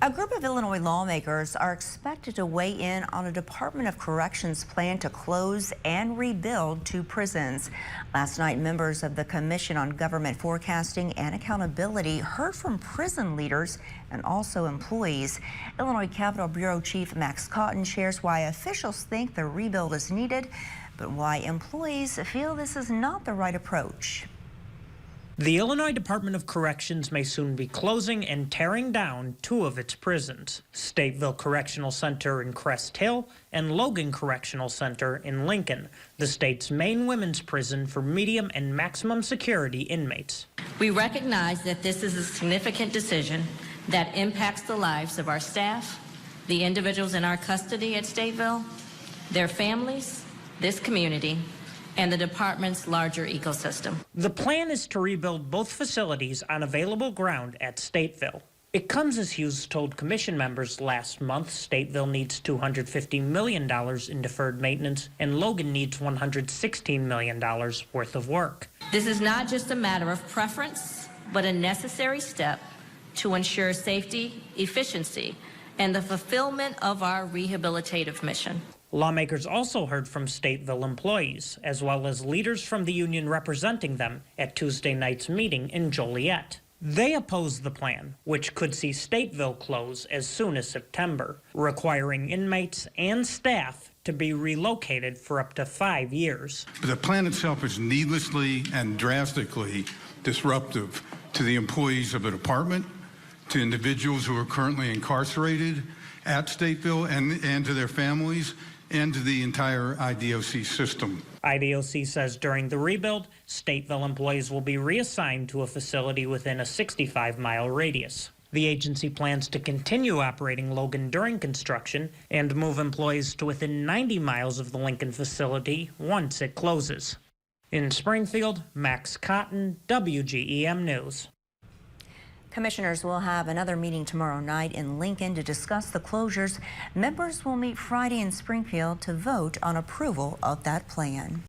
A group of Illinois lawmakers are expected to weigh in on a Department of Corrections plan to close and rebuild 2 prisons. Last night, members of the Commission on Government Forecasting and Accountability heard from prison leaders and also employees. Illinois Capitol Bureau Chief Max Cotton shares why officials think the rebuild is needed, but why employees feel this is not the right approach. The Illinois Department of Corrections may soon be closing and tearing down 2 of its prisons, Stateville Correctional Center in Crest Hill and Logan Correctional Center in Lincoln, the state's main women's prison for medium and maximum security inmates. We recognize that this is a significant decision that impacts the lives of our staff, the individuals in our custody at Stateville, their families, this community, and the department's larger ecosystem. The plan is to rebuild both facilities on available ground at Stateville. It comes as Hughes told commission members last month Stateville needs $250 million in deferred maintenance and Logan needs $116 million worth of work. This is not just a matter of preference, but a necessary step to ensure safety, efficiency, and the fulfillment of our rehabilitative mission. Lawmakers also heard from Stateville employees, as well as leaders from the union representing them at Tuesday night's meeting in Joliet. They oppose the plan, which could see Stateville close as soon as September, requiring inmates and staff to be relocated for up to 5 years. The plan itself is needlessly and drastically disruptive to the employees of the department, to individuals who are currently incarcerated at Stateville, and to their families, and to the entire IDOC system. IDOC says during the rebuild, Stateville employees will be reassigned to a facility within a 65-mile radius. The agency plans to continue operating Logan during construction and move employees to within 90 miles of the Lincoln facility once it closes. In Springfield, Max Cotton, WGEM News. Commissioners will have another meeting tomorrow night in Lincoln to discuss the closures. Members will meet Friday in Springfield to vote on approval of that plan.